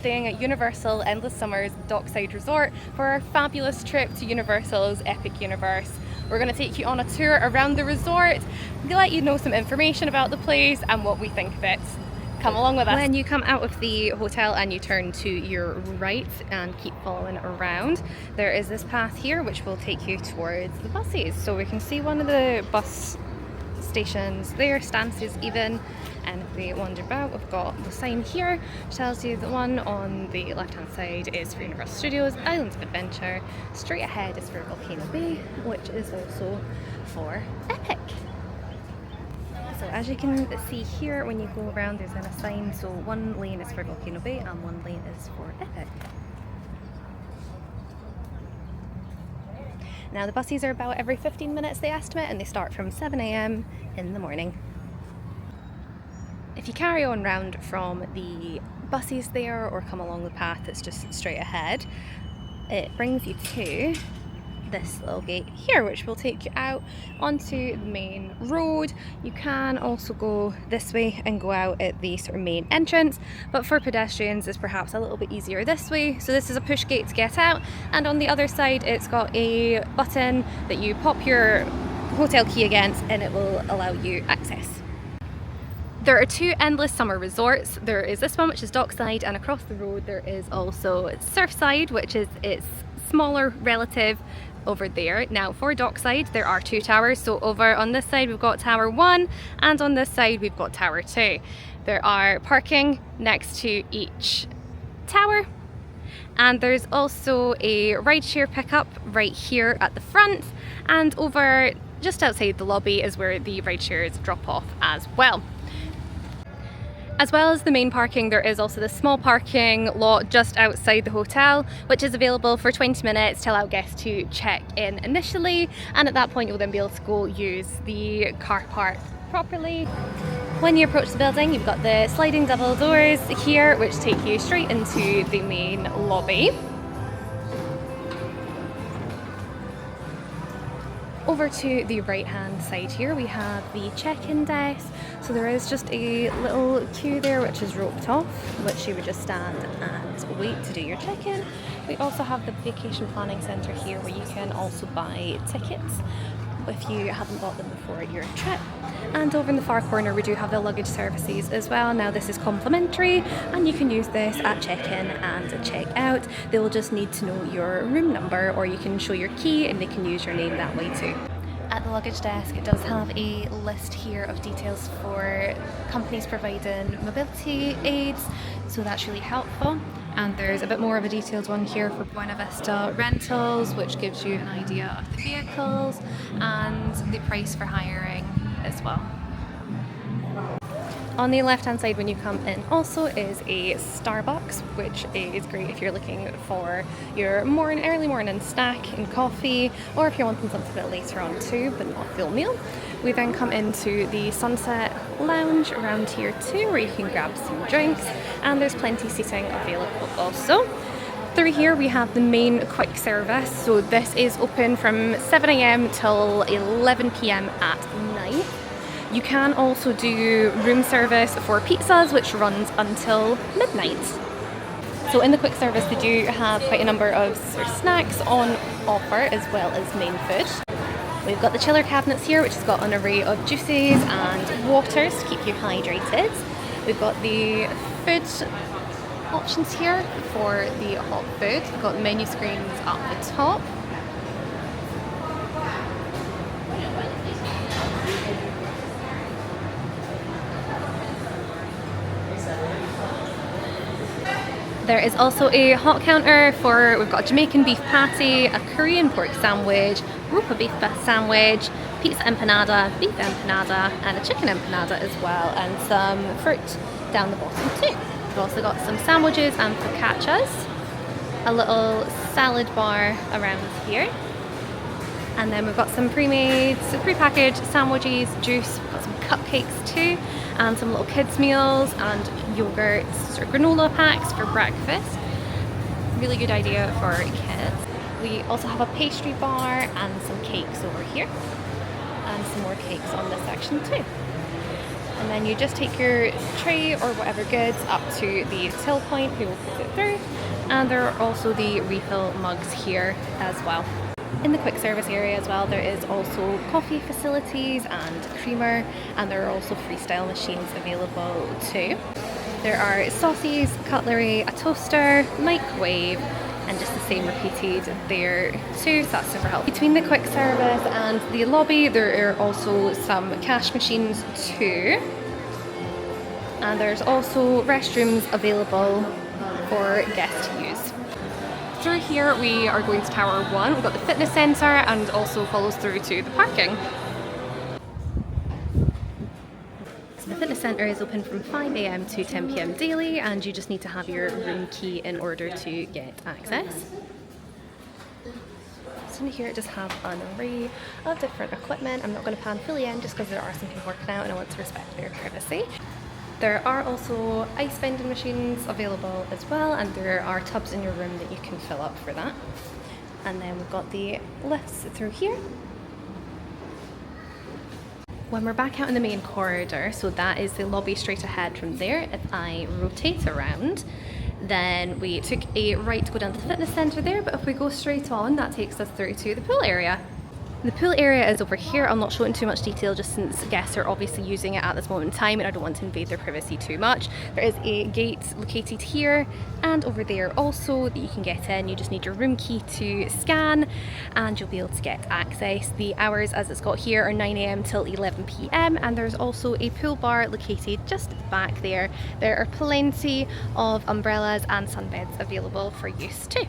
staying at Universal Endless Summer's Dockside Resort for our fabulous trip to Universal's Epic Universe. We're going to take you on a tour around the resort, let you know some information about the place and what we think of it. Come along with us. When you come out of the hotel and you turn to your right and keep following around, there is this path here which will take you towards the buses. So we can see one of the bus stations there, stances even, and if we wander about, we've got the sign here which tells you the one on the left hand side is for Universal Studios Islands of Adventure, straight ahead is for Volcano Bay, which is also for Epic. So as you can see here, when you go around there's then a sign, so one lane is for Volcano Bay and one lane is for Epic. Now the buses are about every 15 minutes they estimate, and they start from 7 AM in the morning. If you carry on round from the buses there or come along the path that's just straight ahead, it brings you to this little gate here which will take you out onto the main road. You can also go this way and go out at the sort of main entrance, but for pedestrians it's perhaps a little bit easier this way. So this is a push gate to get out, and on the other side it's got a button that you pop your hotel key against and it will allow you access. There are two endless summer resorts. There is this one which is Dockside, and across the road there is also Surfside, which is its smaller relative over there. Now for Dockside there are two towers, so over on this side we've got Tower 1 and on this side we've got Tower 2. There are parking next to each tower, and there's also a rideshare pickup right here at the front, and over just outside the lobby is where the rideshares drop off as well. As well as the main parking, there is also this small parking lot just outside the hotel, which is available for 20 minutes to allow guests to check in initially, and at that point you'll then be able to go use the car park properly. When you approach the building, you've got the sliding double doors here which take you straight into the main lobby. Over to the right hand side here we have the check-in desk. So there is just a little queue there which is roped off, which you would just stand and wait to do your check-in. We also have the vacation planning centre here where you can also buy tickets if you haven't bought them before your trip. And over in the far corner we do have the luggage services as well. Now this is complimentary and you can use this at check-in and at check-out. They will just need to know your room number, or you can show your key and they can use your name that way too. At the luggage desk it does have a list here of details for companies providing mobility aids, so that's really helpful. And there's a bit more of a detailed one here for Buena Vista Rentals, which gives you an idea of the vehicles and the price for hiring as well. On the left hand side when you come in also is a Starbucks, which is great if you're looking for your early morning snack and coffee, or if you're wanting something a bit later on too but not a full meal. We then come into the Sunset Lounge around here too, where you can grab some drinks, and there's plenty seating available also. Through here we have the main quick service, so this is open from 7 AM till 11 PM at night. You can also do room service for pizzas, which runs until midnight. So in the quick service they do have quite a number of sort of snacks on offer as well as main food. We've got the chiller cabinets here which has got an array of juices and waters to keep you hydrated. We've got the food options here for the hot food. We've got menu screens up the top. There is also a hot counter for, we've got a Jamaican beef patty, a Korean pork sandwich, Rupa beef sandwich, pizza empanada, beef empanada, and a chicken empanada as well, and some fruit down the bottom too. We've also got some sandwiches and focaccias, a little salad bar around here, and then we've got some pre-packaged sandwiches, juice, we've got some cupcakes too, and some little kids meals and yogurts, sort of granola packs for breakfast. Really good idea for kids. We also have a pastry bar and some cakes over here, and some more cakes on this section too. And then you just take your tray or whatever goods up to the till point, we will put it through. And there are also the refill mugs here as well. In the quick service area as well, there is also coffee facilities and creamer, and there are also freestyle machines available too. There are sauces, cutlery, a toaster, microwave, and just the same repeated there too, so that's super helpful. Between the quick service and the lobby, there are also some cash machines too. And there's also restrooms available for guests to use. Through here we are going to Tower 1, we've got the fitness centre and also follows through to the parking. So the fitness centre is open from 5 AM to 10 PM daily, and you just need to have your room key in order to get access. So in here it does have an array of different equipment. I'm not going to pan fully in just because there are some people working out and I want to respect their privacy. There are also ice vending machines available as well, and there are tubs in your room that you can fill up for that. And then we've got the lifts through here. When we're back out in the main corridor, so that is the lobby straight ahead from there, if I rotate around, then we took a right to go down to the fitness centre there, but if we go straight on, that takes us through to the pool area. The pool area is over here. I'll not show it in too much detail just since guests are obviously using it at this moment in time and I don't want to invade their privacy too much. There is a gate located here and over there also that you can get in. You just need your room key to scan and you'll be able to get access. The hours as it's got here are 9 AM till 11 PM, and there's also a pool bar located just back there. There are plenty of umbrellas and sunbeds available for use too.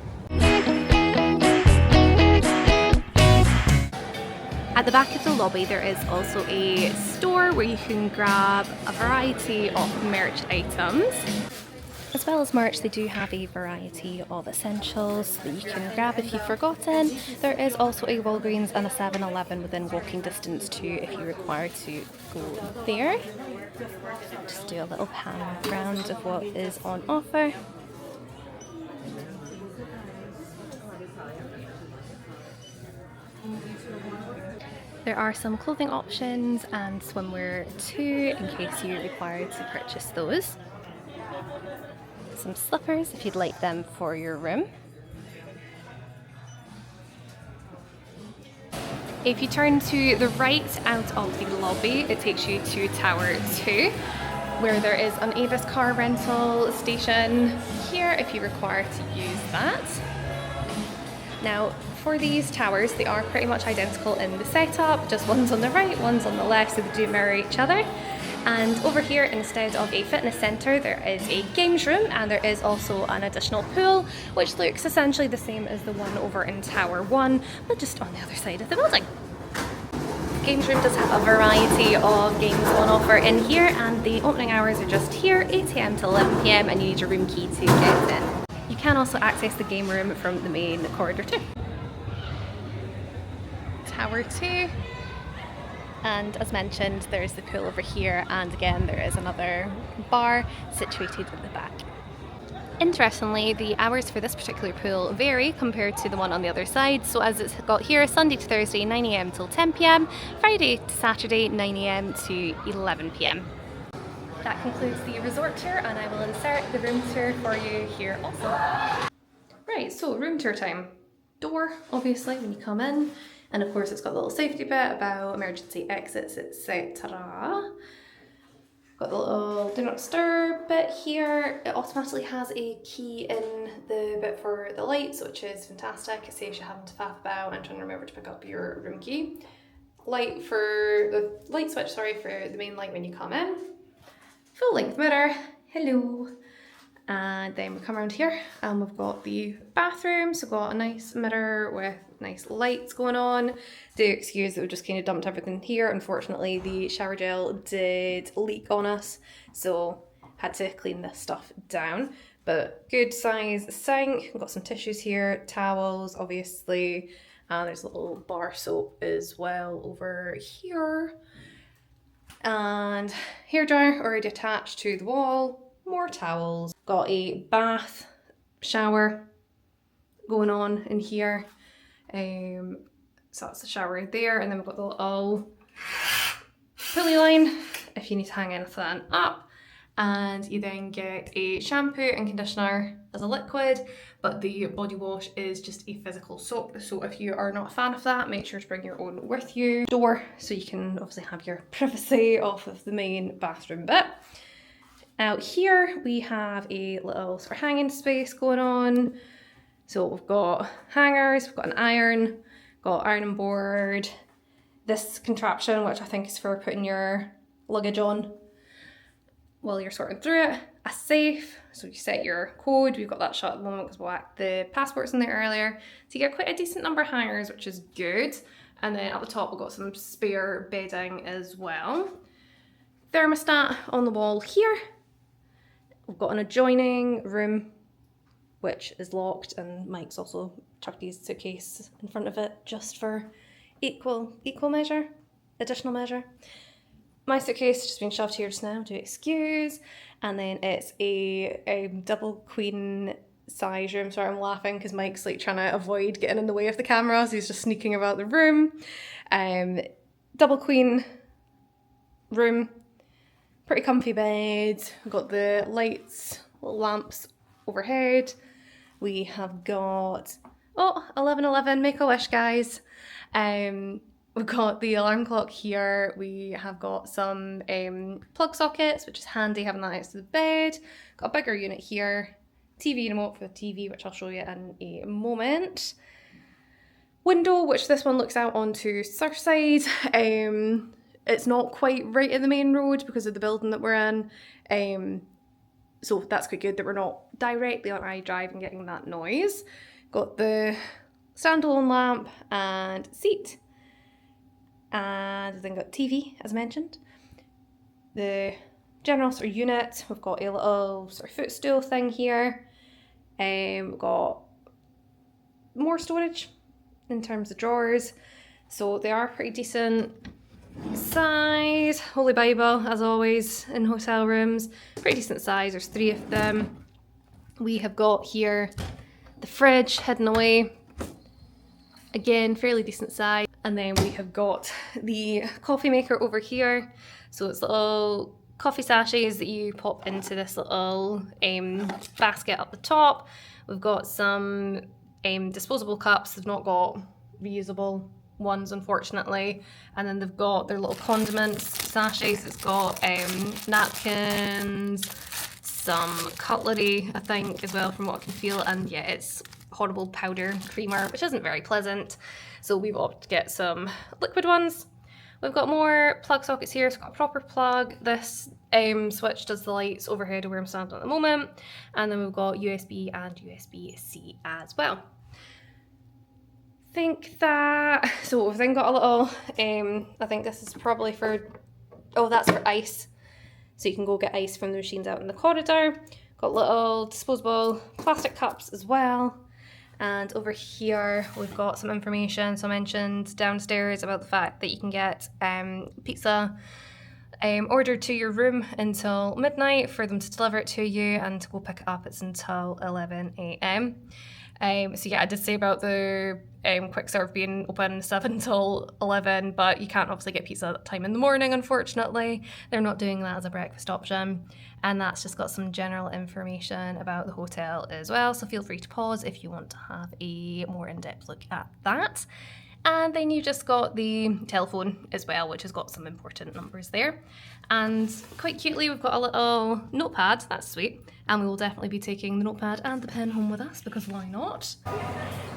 At the back of the lobby there is also a store where you can grab a variety of merch items. As well as merch, they do have a variety of essentials that you can grab if you've forgotten. There is also a Walgreens and a 7-Eleven within walking distance too if you require to go there. Just do a little pan around of what is on offer. There are some clothing options and swimwear too in case you require to purchase those. Some slippers if you'd like them for your room. If you turn to the right out of the lobby, it takes you to Tower 2, where there is an Avis car rental station here if you require to use that. Now, for these towers, they are pretty much identical in the setup, just one's on the right, one's on the left, so they do mirror each other. And over here, instead of a fitness centre, there is a games room and there is also an additional pool, which looks essentially the same as the one over in Tower 1, but just on the other side of the building. The games room does have a variety of games on offer in here, and the opening hours are just here, 8 AM till 11 PM, and you need your room key to get in. You can also access the game room from the main corridor too. Tower 2, and as mentioned there's the pool over here, and again there is another bar situated at the back. Interestingly, the hours for this particular pool vary compared to the one on the other side, so as it's got here, Sunday to Thursday 9 AM till 10 PM, Friday to Saturday 9 AM to 11 PM. That concludes the resort tour, and I will insert the room tour for you here also. Right, so room tour time. Door, obviously, when you come in. And of course it's got a little safety bit about emergency exits, etc. Got the little do not disturb bit here. It automatically has a key in the bit for the lights, which is fantastic. It saves you having to faff about and trying to remember to pick up your room key. Light switch for the main light when you come in. Full length mirror, hello. And then we come around here and we've got the bathroom, so we've got a nice mirror with nice lights going on. Do excuse that we just kind of dumped everything here. Unfortunately the shower gel did leak on us, so had to clean this stuff down. But good size sink, we've got some tissues here, towels obviously, and there's a little bar soap as well over here. And hairdryer already attached to the wall. More towels. Got a bath shower going on in here. So that's the shower there, and then we've got the little pulley line if you need to hang anything up. And you then get a shampoo and conditioner as a liquid, but the body wash is just a physical soap. So if you are not a fan of that, make sure to bring your own with you. Door, so you can obviously have your privacy off of the main bathroom bit. Out here we have a little sort of hanging space going on. So we've got hangers, we've got an iron, got ironing board, this contraption which I think is for putting your luggage on while you're sorting through it, a safe, so you set your code. We've got that shut at the moment because we whacked the passports in there earlier. So you get quite a decent number of hangers, which is good. And then at the top we've got some spare bedding as well. Thermostat on the wall here. We've got an adjoining room which is locked, and Mike's also chucked his suitcase in front of it just for equal measure, additional measure. My suitcase has just been shoved here just now, do excuse. And then it's a double queen size room. Sorry, I'm laughing because Mike's like trying to avoid getting in the way of the camera, so he's just sneaking about the room. Double queen room, pretty comfy bed. We've got the lights, little lamps overhead. We have got, 11:11, make a wish guys. We've got the alarm clock here. We have got some plug sockets, which is handy having that next to the bed. Got a bigger unit here. TV remote for the TV, which I'll show you in a moment. Window, which this one looks out onto Surfside. It's not quite right in the main road because of the building that we're in. So that's quite good that we're not directly on iDrive and getting that noise. Got the standalone lamp and seat. And then got TV, as mentioned. The general sort of unit, we've got a little sort of footstool thing here. We've got more storage in terms of drawers. So they are pretty decent size. Holy Bible, as always, in hotel rooms. Pretty decent size, there's 3 of them. We have got here the fridge hidden away. Again, fairly decent size. And then we have got the coffee maker over here. So it's little coffee sachets that you pop into this little basket up the top. We've got some disposable cups. They've not got reusable ones, unfortunately. And then they've got their little condiments sachets. It's got napkins, some cutlery, I think, as well, from what I can feel. And yeah, it's horrible powder creamer, which isn't very pleasant. So we've opted to get some liquid ones. We've got more plug sockets here. So we've got a proper plug. This switch does the lights overhead where I'm standing at the moment. And then we've got USB and USB-C as well. Think that, so we've then got a little, I think this is probably for, that's for ice. So you can go get ice from the machines out in the corridor. Got little disposable plastic cups as well. And over here we've got some information. So I mentioned downstairs about the fact that you can get pizza ordered to your room until midnight for them to deliver it to you, and to go pick it up it's until 11 a.m. So yeah, I did say about the quick serve being open 7 till 11, but you can't obviously get pizza at that time in the morning, unfortunately. They're not doing that as a breakfast option. And that's just got some general information about the hotel as well, so feel free to pause if you want to have a more in-depth look at that. And then you just got the telephone as well, which has got some important numbers there. And quite cutely, we've got a little notepad, that's sweet. And we will definitely be taking the notepad and the pen home with us, because why not?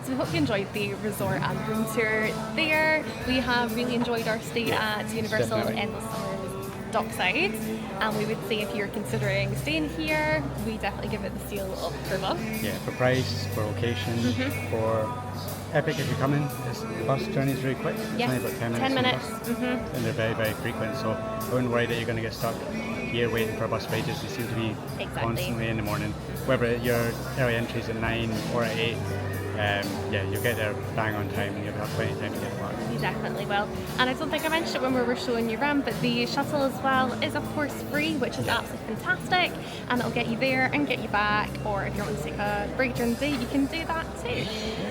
So we hope you enjoyed the resort and room tour there. We have really enjoyed our stay at Universal Endless Summer's Dockside, and we would say if you're considering staying here, we definitely give it the seal of approval. Yeah, for price, for location, for Epic if you're coming, the bus journey is really quick. It's only about 10 minutes. 10 minutes. And they're very, very frequent, so I wouldn't worry that you're going to get stuck here waiting for a bus for ages. They seem to be constantly in the morning. Whether your early entry is at 9 or at 8, yeah, you'll get there bang on time and you'll have plenty of time to get back. You definitely will. And I don't think I mentioned it when we were showing you around, but the shuttle as well is of course free, which is absolutely fantastic, and it'll get you there and get you back, or if you want to take a break during the day, you can do that too.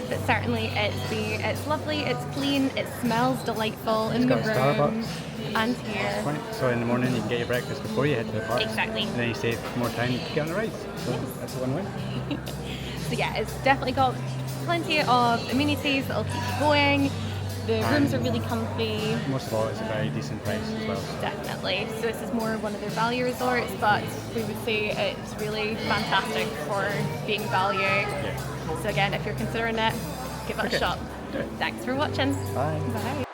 But certainly it's lovely, it's clean, it smells delightful in the got a room Starbucks. and here. So in the morning you can get your breakfast before you head to the park. Exactly. And then you save more time to get on the rides. So that's a win-win. So yeah, it's definitely got plenty of amenities that'll keep you going. The rooms are really comfy. Most of all, it's a very decent price as well. Definitely. So this is more one of their value resorts, but we would say it's really fantastic for being value. Yeah. So again, if you're considering it, give it a shot. Do it. Thanks for watching. Bye. Bye.